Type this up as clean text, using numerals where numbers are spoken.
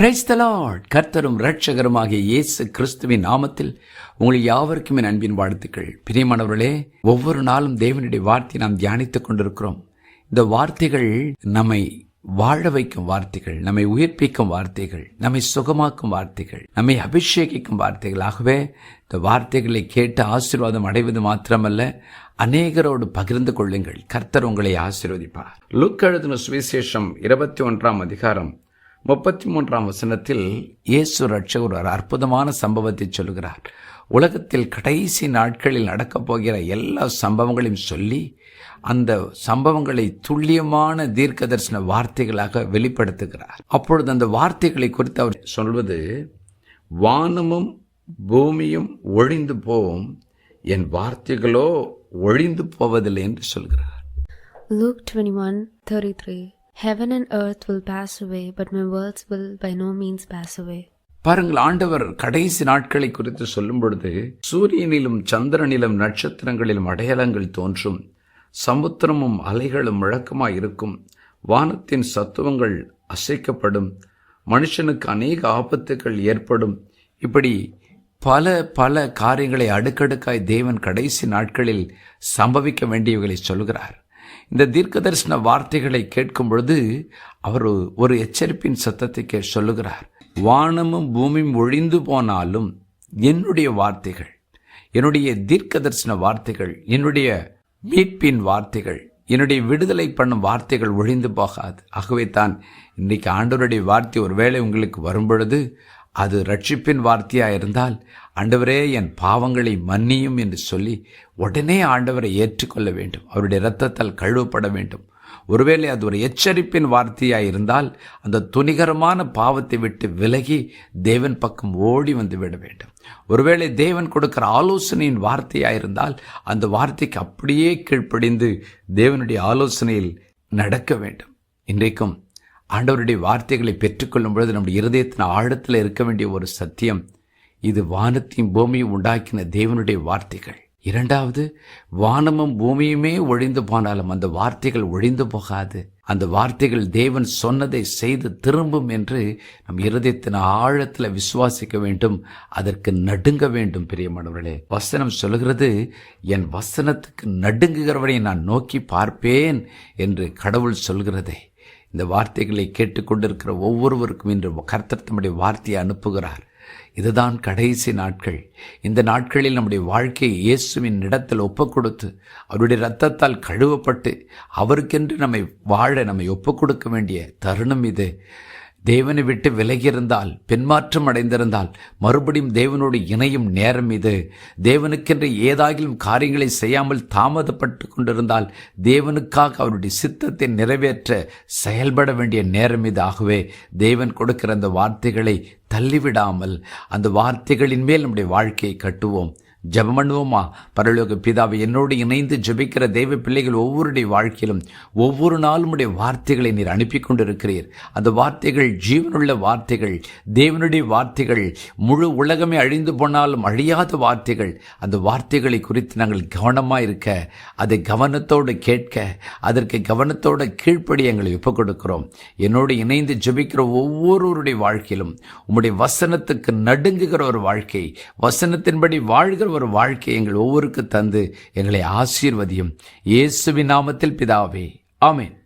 Praise the Lord. கர்த்தரும் இரட்சகருமாகிய இயேசு கிறிஸ்துவின் நாமத்தில் உங்கள் யாவருக்கும் என் அன்பின் வாழ்த்துக்கள். பிரியமானவர்களே, ஒவ்வொரு நாளும் தேவனுடைய வார்த்தையை நாம் தியானித்துக் கொண்டிருக்கிறோம். இந்த வார்த்தைகள் நம்மை வாழ வைக்கும் வார்த்தைகள், நம்மை உயிர்ப்பிக்கும் வார்த்தைகள், நம்மை சுகமாக்கும் வார்த்தைகள், நம்மை அபிஷேகிக்கும் வார்த்தைகள். ஆகவே இந்த வார்த்தைகளை கேட்டு ஆசீர்வாதம் அடைவது மாத்திரமல்ல, அநேகரோடு பகிர்ந்து கொள்ளுங்கள். கர்த்தர் உங்களை ஆசீர்வதிப்பார். லூக்கா எழுதின சுவிசேஷம் 21 அதிகாரம் 33 இயேசு ரட்சகர் ஒரு அற்புதமான சம்பவத்தை சொல்கிறார். உலகத்தில் கடைசி நாட்களில் நடக்கப் போகிற எல்லா சம்பவங்களையும் சொல்லி அந்த சம்பவங்களை துல்லியமான தீர்க்க தரிசன வார்த்தைகளாக வெளிப்படுத்துகிறார். அப்பொழுது அந்த வார்த்தைகளை குறித்து அவர் சொல்வது, வானமும் பூமியும் ஒழிந்து போகும், என் வார்த்தைகளோ ஒழிந்து போவதில்லை என்று சொல்கிறார். Luke 21:33 Heaven and earth will pass away, but my words will by no means pass away. பாருங்கள், ஆண்டவர் கடைசி நாட்களை குறித்து சொல்லும் பொழுது, சூரியனிலும் சந்திரனிலும் நட்சத்திரங்களிலும் அடையாளங்கள் தோன்றும், சமுத்திரமும் அலைகளும் முழக்கமாய் இருக்கும், வானத்தின் சத்துவங்கள் அசைக்கப்படும், மனுஷனுக்கு அநேக ஆபத்துக்கள் ஏற்படும். இப்படி பல காரியங்களை அடுக்கடுக்காய் தேவன் கடைசி நாட்களில் சம்பவிக்க வேண்டியவைகளை சொல்கிறார். இந்த தீர்க்க தரிசன வார்த்தைகளை கேட்கும் பொழுது அவர் ஒரு எச்சரிப்பின் சத்தத்தை சொல்லுகிறார். வானமும் பூமியும் ஒழிந்து போனாலும் என்னுடைய வார்த்தைகள், என்னுடைய தீர்க்க தரிசன வார்த்தைகள், என்னுடைய மீட்பின் வார்த்தைகள், என்னுடைய விடுதலை பண்ணும் வார்த்தைகள் ஒழிந்து போகாது. ஆகவே தான் இன்றைக்கு ஆண்டவருடைய வார்த்தை ஒருவேளை உங்களுக்கு வரும்பொழுது அது ரட்சிப்பின் வார்த்தையாக இருந்தால், ஆண்டவரே என் பாவங்களை மன்னியும் என்று சொல்லி உடனே ஆண்டவரை ஏற்றுக்கொள்ள வேண்டும். அவருடைய இரத்தத்தால் கழுவப்பட வேண்டும். ஒருவேளை அது ஒரு எச்சரிப்பின் வார்த்தையாக இருந்தால் அந்த துணிகரமான பாவத்தை விட்டு விலகி தேவன் பக்கம் ஓடி வந்து விட வேண்டும். ஒருவேளை தேவன் கொடுக்கிற ஆலோசனையின் வார்த்தையாக இருந்தால் அந்த வார்த்தைக்கு அப்படியே கீழ்ப்படிந்து தேவனுடைய ஆலோசனையில் நடக்க வேண்டும். இன்றைக்கும் ஆண்டவருடைய வார்த்தைகளை பெற்றுக்கொள்ளும் பொழுது நம்முடைய இருதயத்தின் ஆழத்தில் இருக்க வேண்டிய ஒரு சத்தியம், இது வானத்தையும் பூமியும் உண்டாக்கின தேவனுடைய வார்த்தைகள். இரண்டாவது, வானமும் பூமியுமே ஒழிந்து போனாலும் அந்த வார்த்தைகள் ஒழிந்து போகாது. அந்த வார்த்தைகள் தேவன் சொன்னதை செய்து திரும்பும் என்று நம் இருதயத்தின் ஆழத்தில் விசுவாசிக்க வேண்டும். அதற்கு நடுங்க வேண்டும். பிரியமானவர்களே, வசனம் சொல்கிறது, என் வசனத்துக்கு நடுங்குகிறவனை நான் நோக்கி பார்ப்பேன் என்று கடவுள் சொல்கிறதே. இந்த வார்த்தைகளை கேட்டுக்கொண்டிருக்கிற ஒவ்வொருவருக்கும் இன்று கர்த்தர் தம்முடைய வார்த்தையை அனுப்புகிறார். இதுதான் கடைசி நாட்கள். இந்த நாட்களில் நம்முடைய வாழ்க்கையை இயேசுவின் இடத்தில் ஒப்புக் கொடுத்து அவருடைய இரத்தத்தால் கழுவப்பட்டு அவருக்கென்று நம்மை வாழ நம்மை ஒப்புக் கொடுக்க வேண்டிய தருணம் இது. தேவனை விட்டு விலகியிருந்தால், பின்மாற்றம் அடைந்திருந்தால் மறுபடியும் தேவனோடு இணையும் நேரம் இது. தேவனுக்கென்று ஏதாகிலும் காரியங்களை செய்யாமல் தாமதப்பட்டு கொண்டிருந்தால் தேவனுக்காக அவருடைய சித்தத்தை நிறைவேற்ற செயல்பட வேண்டிய நேரம் இது. ஆகவே தேவன் கொடுக்கிற அந்த வார்த்தைகளை தள்ளிவிடாமல் அந்த வார்த்தைகளின் மேல் நம்முடைய வாழ்க்கையை கட்டுவோம். ஜெபம் பண்ணுவோமா? பரலோக பிதாவை, என்னோடு இணைந்து ஜெபிக்கிற தெய்வ பிள்ளைகள் ஒவ்வொருடைய வாழ்க்கையிலும் ஒவ்வொரு நாளும் உடைய வார்த்தைகளை நீர் அனுப்பி கொண்டிருக்கிறீர். அந்த வார்த்தைகள் ஜீவனுள்ள வார்த்தைகள், தேவனுடைய வார்த்தைகள், முழு உலகமே அழிந்து போனாலும் அழியாத வார்த்தைகள். அந்த வார்த்தைகளை குறித்து நாங்கள் கவனமாக இருக்க, அதை கவனத்தோடு கேட்க, அதற்கு கவனத்தோடு கீழ்ப்படி எங்களை ஒப்புக் கொடுக்கிறோம். என்னோடு இணைந்து ஜெபிக்கிற ஒவ்வொருவருடைய வாழ்க்கையிலும் உம்முடைய வசனத்துக்கு நடுங்குகிற ஒரு வாழ்க்கை, வசனத்தின்படி வாழ்கிற ஒரு வாழ்க்கை எங்கள் ஒவ்வொருக்கு தந்து எங்களை ஆசீர்வதியும். இயேசுவின் நாமத்தில் பிதாவே, ஆமென்.